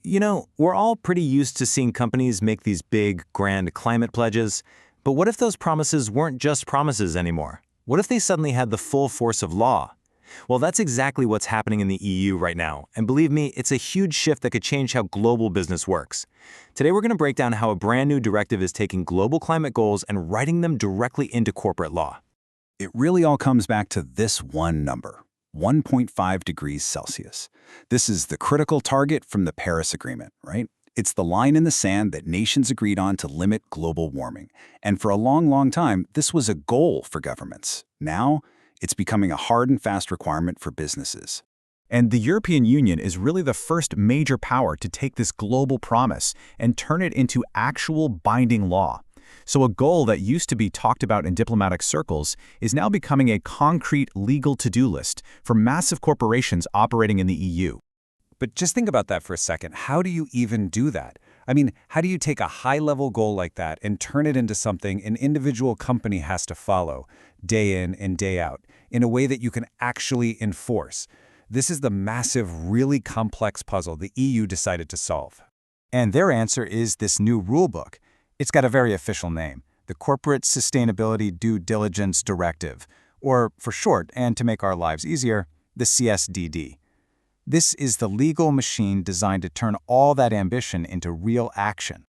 We're all pretty used to seeing companies make these big, grand climate pledges, but what if those promises weren't just promises anymore? What if they suddenly had the full force of law? Well, that's exactly what's happening in the EU right now, and believe me, it's a huge shift that could change how global business works. Today we're going to break down how a brand new directive is taking global climate goals and writing them directly into corporate law. It really all comes back to this one number, 1.5 degrees Celsius. This is the critical target from the Paris Agreement, right? It's the line in the sand that nations agreed on to limit global warming. And for a long, long time, this was a goal for governments. Now, it's becoming a hard and fast requirement for businesses. And the European Union is really the first major power to take this global promise and turn it into actual binding law. So a goal that used to be talked about in diplomatic circles is now becoming a concrete legal to-do list for massive corporations operating in the EU. But just think about that for a second. How do you even do that? I mean, how do you take a high-level goal like that and turn it into something an individual company has to follow day in and day out in a way that you can actually enforce? This is the massive, really complex puzzle the EU decided to solve. And their answer is this new rulebook. It's got a very official name, the Corporate Sustainability Due Diligence Directive, or for short, and to make our lives easier, the CSDD. This is the legal machine designed to turn all that ambition into real action.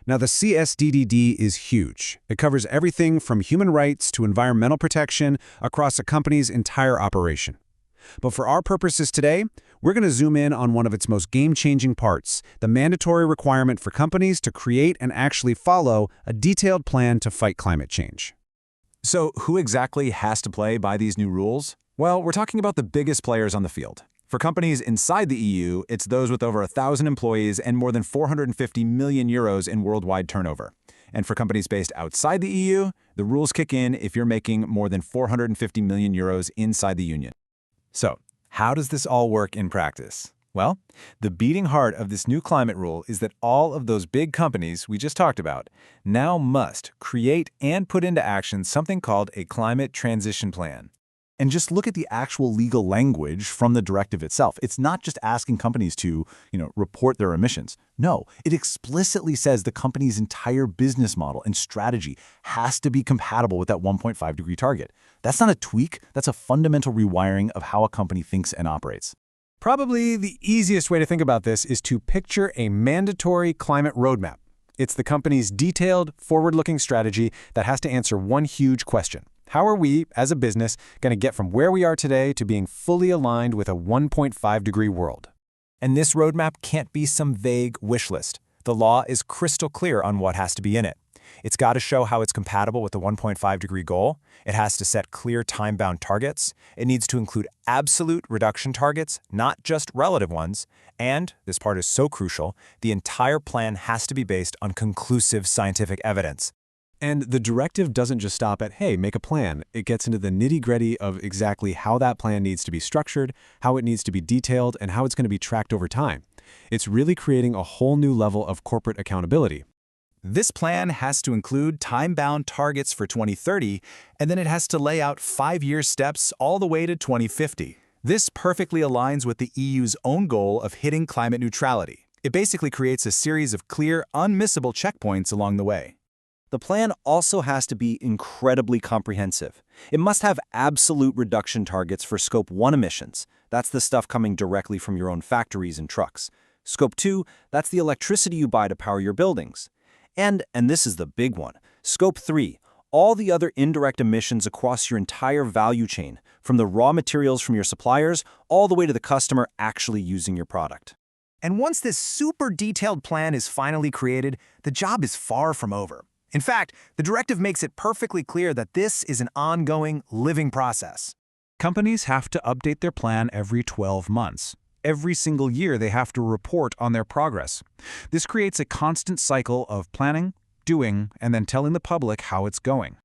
Now, the CSDDD is huge. It covers everything from human rights to environmental protection across a company's entire operation. But for our purposes today, we're going to zoom in on one of its most game-changing parts, the mandatory requirement for companies to create and actually follow a detailed plan to fight climate change. So who exactly has to play by these new rules? Well, we're talking about the biggest players on the field. For companies inside the EU, it's those with over 1,000 employees and more than 450 million euros in worldwide turnover. And for companies based outside the EU, the rules kick in if you're making more than 450 million euros inside the Union. So, how does this all work in practice? Well, the beating heart of this new climate rule is that all of those big companies we just talked about now must create and put into action something called a climate transition plan. And just look at the actual legal language from the directive itself. It's not just asking companies to, report their emissions. No, it explicitly says the company's entire business model and strategy has to be compatible with that 1.5-degree target. That's not a tweak, that's a fundamental rewiring of how a company thinks and operates. Probably the easiest way to think about this is to picture a mandatory climate roadmap. It's the company's detailed, forward-looking strategy that has to answer one huge question. How are we, as a business, going to get from where we are today to being fully aligned with a 1.5-degree world? And this roadmap can't be some vague wish list. The law is crystal clear on what has to be in it. It's got to show how it's compatible with the 1.5-degree goal. It has to set clear time-bound targets. It needs to include absolute reduction targets, not just relative ones. And, this part is so crucial, the entire plan has to be based on conclusive scientific evidence. And the directive doesn't just stop at, hey, make a plan. It gets into the nitty-gritty of exactly how that plan needs to be structured, how it needs to be detailed, and how it's going to be tracked over time. It's really creating a whole new level of corporate accountability. This plan has to include time-bound targets for 2030, and then it has to lay out 5-year steps all the way to 2050. This perfectly aligns with the EU's own goal of hitting climate neutrality. It basically creates a series of clear, unmissable checkpoints along the way. The plan also has to be incredibly comprehensive. It must have absolute reduction targets for Scope 1 emissions. That's the stuff coming directly from your own factories and trucks. Scope 2, that's the electricity you buy to power your buildings. And this is the big one, Scope 3, all the other indirect emissions across your entire value chain, from the raw materials from your suppliers all the way to the customer actually using your product. And once this super detailed plan is finally created, the job is far from over. In fact, the directive makes it perfectly clear that this is an ongoing, living process. Companies have to update their plan every 12 months. Every single year, they have to report on their progress. This creates a constant cycle of planning, doing, and then telling the public how it's going.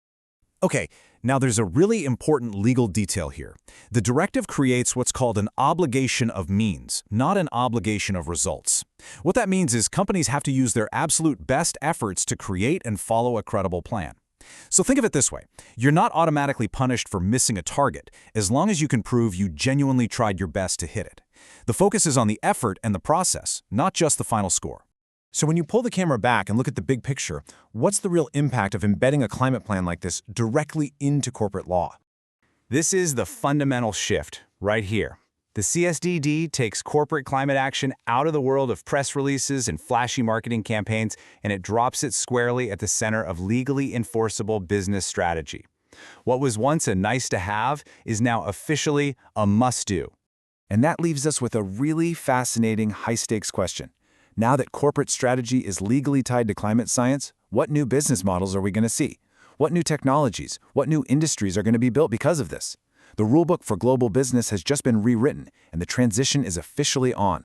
Okay, now there's a really important legal detail here. The directive creates what's called an obligation of means, not an obligation of results. What that means is companies have to use their absolute best efforts to create and follow a credible plan. So think of it this way. You're not automatically punished for missing a target, as long as you can prove you genuinely tried your best to hit it. The focus is on the effort and the process, not just the final score. So when you pull the camera back and look at the big picture, what's the real impact of embedding a climate plan like this directly into corporate law? This is the fundamental shift right here. The CSDD takes corporate climate action out of the world of press releases and flashy marketing campaigns, and it drops it squarely at the center of legally enforceable business strategy. What was once a nice-to-have is now officially a must-do. And that leaves us with a really fascinating high-stakes question. Now that corporate strategy is legally tied to climate science, what new business models are we going to see? What new technologies, what new industries are going to be built because of this? The rulebook for global business has just been rewritten, and the transition is officially on.